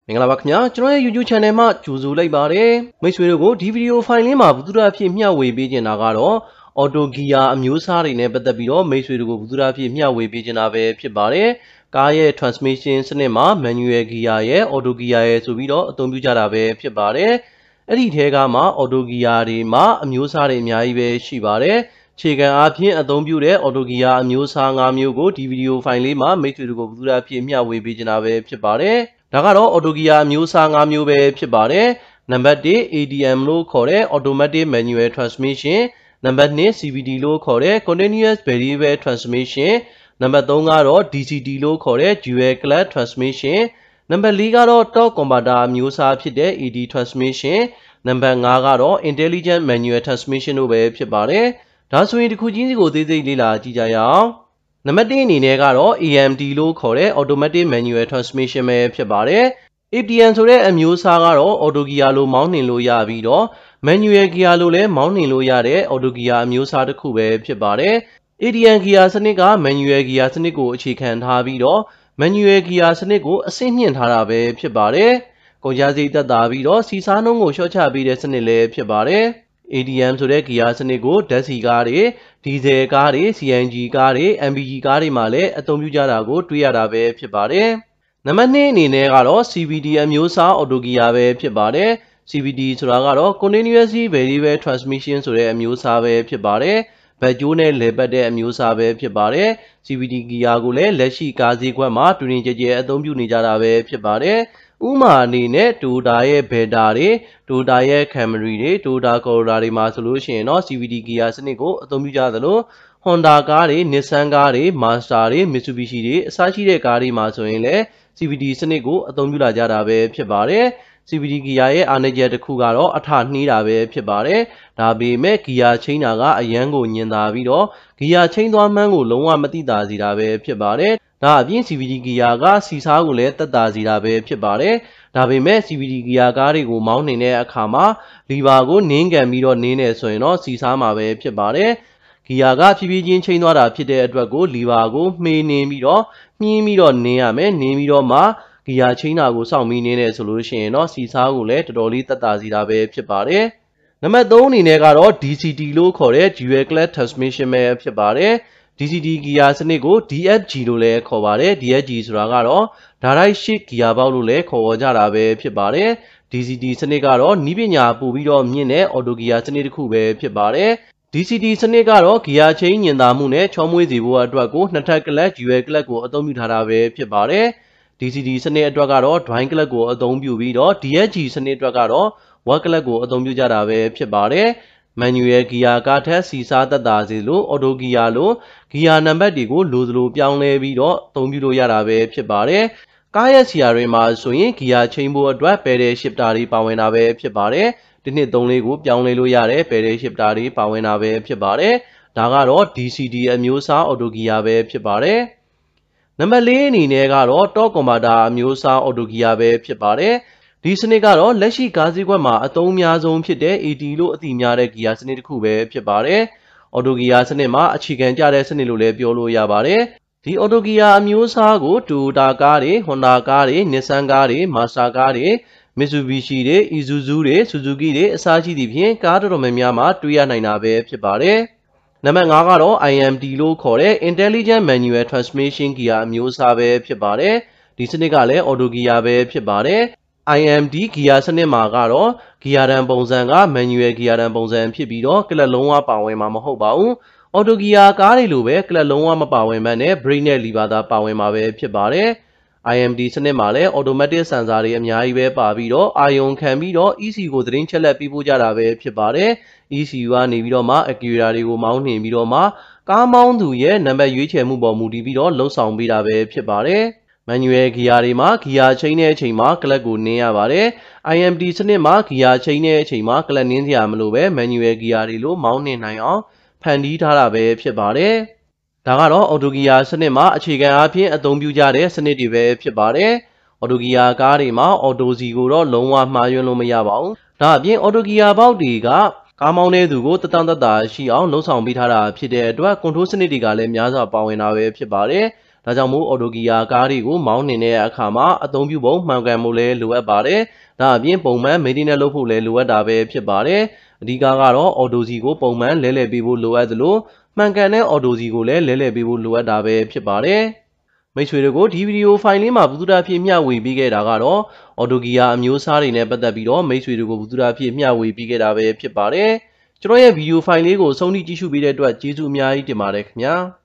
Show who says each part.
Speaker 1: မင်္ဂလာပါခင်ဗျာကျွန်တော်ရဲ့ YouTube channel မှာကြိုဆိုလိုက်ပါတယ်မိတ်ဆွေတို့ကိုဒီဗီဒီယိုဖိုင်လေးမှာဘုသူဒ္ဓဖြစ်မျှဝေပေးချင်တာကတော့ Autogear အမျိုးအစားတွေနဲ့ပတ်သက်ပြီးတော့မိတ်ဆွေတို့ကိုဘုသူဒ္ဓဖြစ်မျှဝေပေးချင်တာပဲဖြစ်ပါတယ်ကားရဲ့ transmission စနစ်မှာ manual gear ရဲ့ Autogear ရဲ့ဆိုပြီးတော့အသုံးပြုကြတာပဲဖြစ်ပါတယ်အဲ့ဒီထဲကမှ Autogear တွေမှာအမျိုးအစားတွေအများကြီးပဲရှိပါတယ်ခြေခံအားဖြင့်အသုံးပြုတဲ့ Autogear အမျိုးအစား၅မျိုးကိုဒီဗီဒီယိုဖိုင်လေးမှာမိတ်ဆွေတို့ကိုဘုသူဒ္ဓဖြစ်မျှဝေပေးချင်တာပဲဖြစ်ပါတယ်ဒါကတော့ Autogear အမျိုးအစား၅မျိုးပဲဖြစ်ပါတယ်နံပါတ်1 ADM လို့ခေါ်တဲ့ Automatic Manual Transmission နံပါတ်2 CVT လို့ခေါ်တဲ့ Continuous Variable Transmission နံပါတ်3ကတော့ DCT လို့ခေါ်တဲ့ Dual Clutch Transmission နံပါတ်4ကတော့ Torque Converter အမျိုးအစားဖြစ်တဲ့ ED Transmission နံပါတ်5ကတော့ Intelligent Manual Transmission တို့ပဲဖြစ်ပါတယ်ဒါဆိုရင်တစ်ခုချင်းစီကိုသေးသေးလေ့လာကြည့်ကြရအောင်နံပါတ်1အနေနဲ့ကတော့ AMT လို့ခေါ်တဲ့ Automatic Manual Transmission ပဲဖြစ်ပါတယ် ATM ဆိုတဲ့အမျိုးအစားကတော့ Autogear လိုမောင်းနှင်လို့ရပြီးတော့ Manual Gear လိုလည်းမောင်းနှင်လို့ရတဲ့ Autogear အမျိုးအစားတစ်ခုပဲဖြစ်ပါတယ် ATM Gear စနစ်က Manual Gear စနစ်ကိုအခြေခံထားပြီးတော့ Manual Gear စနစ်ကိုအဆင့်မြင့်ထားတာပဲဖြစ်ပါတယ်ကုန်ကျစရိတ်သက်သာပြီးတော့စီစားနှုန်းကိုလျှော့ချပေးတဲ့စနစ်လည်းဖြစ်ပါတယ် ADM ဆိုတဲ့ gear စနစ်ကိုဓာတ်ဆီကားတွေဒီဇယ်ကားတွေ CNG ကားတွေ MPG ကားတွေမှာလည်းအသုံးပြုကြတာကိုတွေ့ရတာပဲဖြစ်ပါတယ်နံပါတ်2အနေနဲ့ကတော့ CVT အမျိုးအစား Autogear ပဲဖြစ်ပါတယ် CVT ဆိုတာကတော့ Continuously Variable Transmission ဆိုတဲ့အမျိုးအစားပဲဖြစ်ပါတယ်ဘက်ကျိုးနဲ့လည်ပတ်တဲ့အမျိုးအစားပဲဖြစ်ပါတယ် CVT gear ကိုလည်းလက်ရှိကားဈေးကွက်မှာတွင်တွင်ကျယ်ကျယ်အသုံးပြုနေကြတာပဲဖြစ်ပါတယ်ဥမာအနေနဲ့ Toyota ရဲ့ Beta တွေ Toyota ရဲ့ Camry တွေ Toyota Corolla တွေမှာဆိုလို့ရှိရင်တော့ CVT gear စနစ်ကိုအသုံးပြုကြသလို Honda ကားတွေ Nissan ကားတွေ Mazda တွေ Mitsubishi တွေအစရှိတဲ့ကားတွေမှာဆိုရင်လည်း CVT စနစ်ကိုအသုံးပြုလာကြတာပဲဖြစ်ပါတယ် CVT gear ရဲ့အားနည်းချက်တစ်ခုကတော့အထနှီးတာပဲဖြစ်ပါတယ်ဒါပေမဲ့ gear ချိန်တာကအရန်ကိုညင်သာပြီးတော့ gear ချိန်သွားမှန်းကိုလုံးဝမသိတာစီတာပဲဖြစ်ပါတယ်ဒါအပြင် CVT gear ကစီစားကိုလည်းတက်တာစီတာပဲဖြစ်ပါတယ်ဒါပေမဲ့ CVT gear ကားတွေကိုမောင်းနေတဲ့အခါမှာလီဗာကိုနင်းကန်ပြီးတော့နင်းနေဆိုရင်တော့စီစားမှာပဲဖြစ်ပါတယ်ဂီယာကဖြည်းဖြည်းချင်းချိန်သွားတာဖြစ်တဲ့အတွက်ကိုလီဗာကိုမှီးနှင်းပြီးတော့မြင်းပြီးတော့နင်းရမယ်နင်းပြီးတော့မှဂီယာချိန်တာကိုစောင့်ပြီးနင်းနေဆိုလို့ရှိရင်တော့စီစားကိုလည်းတော်တော်လေးတက်တာစီတာပဲဖြစ်ပါတယ်နံပါတ်3အနေနဲ့ကတော့ DCT လို့ခေါ်တဲ့ Dual Clutch Transmission ပဲဖြစ်ပါတယ် DCT gear စနစ်ကို DFG လို့လည်းခေါ်ပါတယ် DFG ဆိုတာကတော့ Direct Shift Gear Box လို့လည်းခေါ်ကြတာပဲဖြစ်ပါတယ် DCT စနစ်ကတော့နည်းပညာပို့ပြီးတော့မြင့်တဲ့ Autogear စနစ်တစ်ခုပဲဖြစ်ပါတယ် DCT စနစ်ကတော့ gear ချိန်ညင်သာမှုနဲ့ချောမွေ့စေဖို့အတွက်ကိုနှစ်ထပ်ကလပ် dual clutch ကိုအသုံးပြုထားတာပဲဖြစ်ပါတယ် DCT စနစ်အတွက်ကတော့ twin clutch ကိုအသုံးပြုပြီးတော့ DFG စနစ်အတွက်ကတော့ one clutch ကိုအသုံးပြုကြတာပဲဖြစ်ပါတယ် manual gear ကထက်စီစားသက်သာစေလို့ Autogear လို့ gear နံပါတ်တွေကိုလိုသလိုပြောင်းလဲပြီးတော့အသုံးပြုလို့ရတာပဲဖြစ်ပါတယ်ကားရဲ့စီယာတွေမှာဆိုရင် gear ချိန်ဖို့အတွက် pedal shifter တွေပါဝင်တာပဲဖြစ်ပါတယ်ဒီနှစ်3လေးကိုပြောင်းလဲလို့ရတဲ့ pedal shifter တွေပါဝင်တာပဲဖြစ်ပါတယ်ဒါကတော့ DCT အမျိုးအစား Autogear ပဲဖြစ်ပါတယ်နံပါတ်4အနေနဲ့ကတော့ Torque Converter အမျိုးအစား Autogear ပဲဖြစ်ပါတယ်ဒီစနစ်ကတော့လက်ရှိကားဈေးကွက်မှာအသုံးအများဆုံးဖြစ်တဲ့ AT လို့အသိများတဲ့ gear စနစ်တစ်ခုပဲဖြစ်ပါတယ် Autogear စနစ်မှာအခြေခံကျတဲ့စနစ်လို့လည်းပြောလို့ရပါတယ်ဒီ Autogear အမျိုးအစားကို Toyota ကားတွေ Honda ကားတွေ Nissan ကားတွေ Mazda ကားတွေ Mitsubishi တွေ Isuzu တွေ Suzuki တွေအစားရှိသဖြင့်ကားတော်တော်များများမှာတွေ့ရနိုင်တာပဲဖြစ်ပါတယ်နံပါတ်5ကတော့ IMT လို့ခေါ်တဲ့ Intelligent Manual Transmission Gear အမျိုးအစားပဲဖြစ်ပါတယ်ဒီစနစ်ကလည်း Autogear ပဲဖြစ်ပါတယ် IMT gear စနစ်မှာကတော့ gear တန်ပုံစံက manual gear တန်ပုံစံဖြစ်ပြီးတော့ကလပ်လုံးဝပါဝင်မှာမဟုတ်ပါဘူး Autogear ကားတွေလိုပဲကလပ်လုံးဝမပါဝင်မှန်းနဲ့ brake နဲ့ lever သာပါဝင်မှာပဲဖြစ်ပါတယ် IMT စနစ်မှာလည်း automatic sensor တွေအများကြီးပဲပါပြီးတော့အာရုံခံပြီးတော့ EC ကိုသတင်းချက်လက်ပေးပို့ကြတာပဲဖြစ်ပါတယ် ECU ကနေပြီးတော့မှ actuator တွေကိုမောင်းနှင်ပြီးတော့မှကားမောင်းသူရဲ့နံပါတ်ရွေးချယ်မှုပေါ်မူတည်ပြီးတော့လှုပ်ဆောင်ပေးတာပဲဖြစ်ပါတယ် manual gear တွေမှာ gear ချိန်တဲ့အချိန်မှာ clutch ကိုနင်းရပါတယ် IMT စနစ်မှာ gear ချိန်တဲ့အချိန်မှာ clutch နင်းစရာမလိုပဲ manual gear တွေလိုမောင်းနှင်နိုင်အောင်ဖန်တီးထားတာပဲဖြစ်ပါတယ်ဒါကတော့ Autogear စနစ်မှာအခြေခံအားဖြင့်အသုံးပြုကြတဲ့စနစ်တွေပဲဖြစ်ပါတယ် Autogear ကားတွေမှာ auto စီကိုတော့လုံးဝမှားယွင်းလို့မရပါဘူးဒါအပြင် Autogear ဘောက်တွေကကားမောင်းတဲ့သူကိုတတန်းတတာရှိအောင်လှုပ်ဆောင်ပေးထားတာဖြစ်တဲ့အတွက် control စနစ်တွေကလည်းများစွာပါဝင်တာပဲဖြစ်ပါတယ် ဒါကြောင့်မို့ Autogear ကားတွေကိုမောင်းနှင်တဲ့အခါမှာအသုံးပြုပုံမှန်ကန်မှုလည်းလိုအပ်ပါတယ်။ဒါအပြင်ပုံမှန် maintenance လုပ်ဖို့လည်းလိုအပ်တာပဲဖြစ်ပါတယ်။အဓိကကတော့ Auto စီကိုပုံမှန်လဲလှယ်ပေးဖို့လိုအပ်သလိုမှန်ကန်တဲ့ Auto စီကိုလည်းလဲလှယ်ပေးဖို့လိုအပ်တာပဲဖြစ်ပါတယ်။မိတ်ဆွေတို့ဒီဗီဒီယိုဖိုင်လေးမှာဘူးတူတာဖြစ်မျှဝေပေးခဲ့တာကတော့ Autogear အမျိုးအစားတွေနဲ့ပတ်သက်ပြီးတော့မိတ်ဆွေတို့ဘူးတူတာဖြစ်မျှဝေပေးခဲ့တာပဲဖြစ်ပါတယ်။ကျွန်တော်ရဲ့ဗီဒီယိုဖိုင်လေးကိုအဆုံးထိကြည့်ရှုပေးတဲ့အတွက်ကျေးဇူးအများကြီးတင်ပါတယ်ခင်ဗျာ။